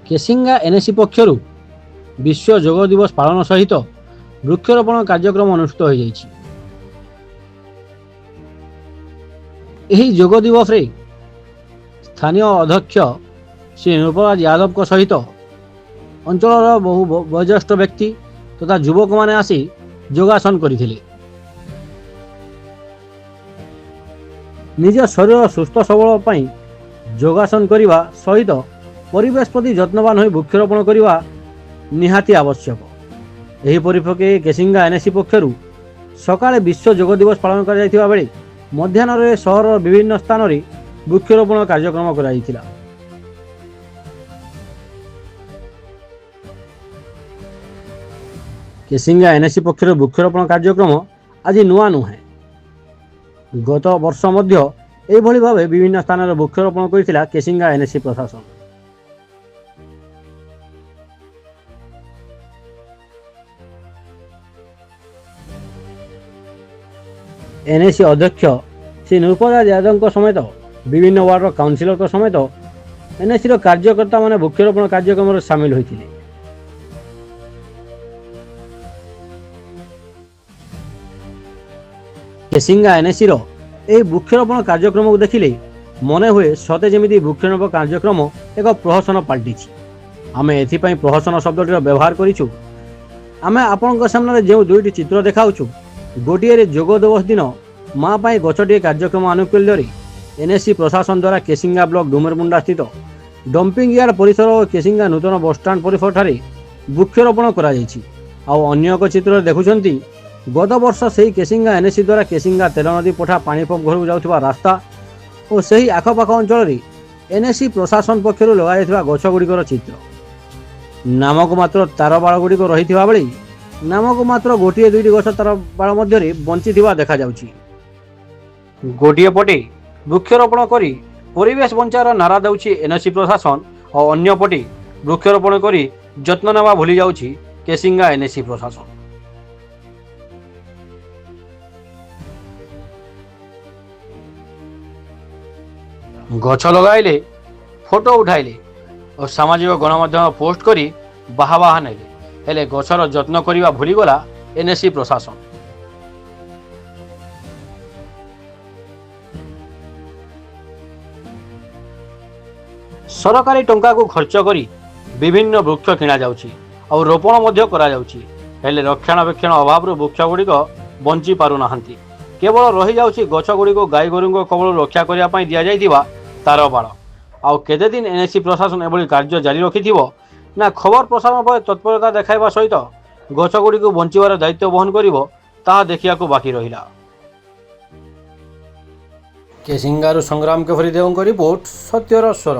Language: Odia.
କେସିଙ୍ଗା ଏନ୍ଏସି ପକ୍ଷରୁ ବିଶ୍ୱ ଯୋଗ ଦିବସ ପାଳନ ସହିତ ବୃକ୍ଷରୋପଣ କାର୍ଯ୍ୟକ୍ରମ ଅନୁଷ୍ଠିତ ହୋଇଯାଇଛି। ଏହି ଯୋଗ ଦିବସରେ ସ୍ଥାନୀୟ ଅଧ୍ୟକ୍ଷ ଶ୍ରୀ ନୃପରାଜ ଯାଦବଙ୍କ ସହିତ ଅଞ୍ଚଳର ବହୁ ବୟୋଜ୍ୟେଷ୍ଠ ବ୍ୟକ୍ତି ତଥା ଯୁବକମାନେ ଆସି ଯୋଗାସନ କରିଥିଲେ। ନିଜ ଶରୀର ସୁସ୍ଥ ସବଳ ପାଇଁ ଯୋଗାସନ କରିବା ସହିତ ପରିବେଶ ପ୍ରତି ଯତ୍ନବାନ ହୋଇ ବୃକ୍ଷରୋପଣ କରିବା ନିହାତି ଆବଶ୍ୟକ। ଏହି ପରିପ୍ରେକ୍ଷୀରେ କେସିଙ୍ଗା ଏନ୍ଏସି ପକ୍ଷରୁ ସକାଳେ ବିଶ୍ୱ ଯୋଗ ଦିବସ ପାଳନ କରାଯାଇଥିବା ବେଳେ ମଧ୍ୟାହ୍ନରେ ସହରର ବିଭିନ୍ନ ସ୍ଥାନରେ ବୃକ୍ଷରୋପଣ କାର୍ଯ୍ୟକ୍ରମ କରାଯାଇଥିଲା। କେସିଙ୍ଗା ଏନ୍ଏସି ପକ୍ଷରୁ ବୃକ୍ଷରୋପଣ କାର୍ଯ୍ୟକ୍ରମ ଆଜି ନୂଆ ନୁହେଁ। ଗତ ବର୍ଷ ମଧ୍ୟ ଏହିଭଳି ଭାବେ ବିଭିନ୍ନ ସ୍ଥାନରେ ବୃକ୍ଷରୋପଣ କରିଥିଲା କେସିଙ୍ଗା ଏନ୍ଏସି ପ୍ରଶାସନ। ଏନ୍ଏସି ଅଧ୍ୟକ୍ଷ ଶ୍ରୀ ନୃପରାଜ ଯାଦବଙ୍କ ସମେତ ବିଭିନ୍ନ ୱାର୍ଡର କାଉନସିଲରଙ୍କ ସମେତ ଏନ୍ଏସିର କାର୍ଯ୍ୟକର୍ତ୍ତାମାନେ ବୃକ୍ଷରୋପଣ କାର୍ଯ୍ୟକ୍ରମରେ ସାମିଲ ହୋଇଥିଲେ। କେସିଙ୍ଗା ଏନ୍ଏସିର ଏହି ବୃକ୍ଷରୋପଣ କାର୍ଯ୍ୟକ୍ରମକୁ ଦେଖିଲେ ମନେ ହୁଏ ସତେ ଯେମିତି ବୃକ୍ଷରୋପଣ କାର୍ଯ୍ୟକ୍ରମ ଏକ ପ୍ରହସନ ପାଲଟିଛି। ଆମେ ଏଥିପାଇଁ ପ୍ରହସନ ଶବ୍ଦଟିର ବ୍ୟବହାର କରିଛୁ। ଆମେ ଆପଣଙ୍କ ସାମ୍ନାରେ ଯେଉଁ ଦୁଇଟି ଚିତ୍ର ଦେଖାଉଛୁ, ଗୋଟିଏରେ ଯୋଗ ଦିବସ ଦିନ ମା ପାଇଁ ଗଛଟିଏ କାର୍ଯ୍ୟକ୍ରମ ଆନୁକୂଲ୍ୟରେ ଏନ୍ଏସି ପ୍ରଶାସନ ଦ୍ୱାରା କେସିଙ୍ଗା ବ୍ଲକ ଡୁମରମୁଣ୍ଡା ସ୍ଥିତ ଡମ୍ପିଂ ୟାର୍ଡ ପରିସର ଓ କେସିଙ୍ଗା ନୂତନ ବସଷ୍ଟାଣ୍ଡ ପରିସରଠାରେ ବୃକ୍ଷରୋପଣ କରାଯାଇଛି। ଆଉ ଅନ୍ୟ ଏକ ଚିତ୍ରରେ ଦେଖୁଛନ୍ତି ଗତ ବର୍ଷ ସେହି କେସିଙ୍ଗା ଏନ୍ଏସି ଦ୍ୱାରା କେସିଙ୍ଗା ତେଲ ନଦୀ ପଠା ପାଣିପମ୍ପ ଘରକୁ ଯାଉଥିବା ରାସ୍ତା ଓ ସେହି ଆଖପାଖ ଅଞ୍ଚଳରେ ଏନ୍ଏସି ପ୍ରଶାସନ ପକ୍ଷରୁ ଲଗାଯାଇଥିବା ଗଛଗୁଡ଼ିକର ଚିତ୍ର। ନାମକୁ ମାତ୍ର ତାର ବାଡ଼ଗୁଡ଼ିକ ରହିଥିବା ବେଳେ ନାମକୁ ମାତ୍ର ଗୋଟିଏ ଦୁଇଟି ଗଛ ତାର ବାଡ଼ ମଧ୍ୟରେ ବଞ୍ଚିଥିବା ଦେଖାଯାଉଛି। ଗୋଟିଏ ପଟେ ବୃକ୍ଷରୋପଣ କରି ପରିବେଶ ବଞ୍ଚାଇବାର ନାରା ଦେଉଛି ଏନ୍ଏସି ପ୍ରଶାସନ ଓ ଅନ୍ୟ ପଟେ ବୃକ୍ଷରୋପଣ କରି ଯତ୍ନ ନେବା ଭୁଲି ଯାଉଛି କେସିଙ୍ଗା ଏନ୍ଏସି ପ୍ରଶାସନ। ଗଛ ଲଗାଇଲେ, ଫଟୋ ଉଠାଇଲେ ଓ ସାମାଜିକ ଗଣମାଧ୍ୟମ ପୋଷ୍ଟ କରି ବାହା ନେଲେ, ହେଲେ ଗଛର ଯତ୍ନ କରିବା ଭୁଲିଗଲା ଏନ୍ଏସି ପ୍ରଶାସନ। ସରକାରୀ ଟଙ୍କାକୁ ଖର୍ଚ୍ଚ କରି ବିଭିନ୍ନ ବୃକ୍ଷ କିଣାଯାଉଛି ଆଉ ରୋପଣ ମଧ୍ୟ କରାଯାଉଛି, ହେଲେ ରକ୍ଷଣାବେକ୍ଷଣ ଅଭାବରୁ ବୃକ୍ଷଗୁଡ଼ିକ ବଞ୍ଚି ପାରୁନାହାନ୍ତି। କେବଳ ରହିଯାଉଛି ଗଛଗୁଡ଼ିକୁ ଗାଈଗୋରୁଙ୍କ କବଳରୁ ରକ୍ଷା କରିବା ପାଇଁ ଦିଆଯାଇଥିବା ତାର ବାଡ଼। ଆଉ କେତେଦିନ ଏନ୍ଏସି ପ୍ରଶାସନ ଏଭଳି କାର୍ଯ୍ୟ ଜାରି ରଖିଥିବ ନା ଖବର ପ୍ରସାରଣ ପରେ ତତ୍ପରତା ଦେଖାଇବା ସହିତ ଗଛଗୁଡ଼ିକୁ ବଞ୍ଚିବାର ଦାୟିତ୍ୱ ବହନ କରିବ, ତାହା ଦେଖିବାକୁ ବାକି ରହିଲା। କେସିଙ୍ଗାରୁ ସଂଗ୍ରାମ କେଭରି ଦେବଙ୍କ ରିପୋର୍ଟ, ସତ୍ୟର ସ୍ୱର।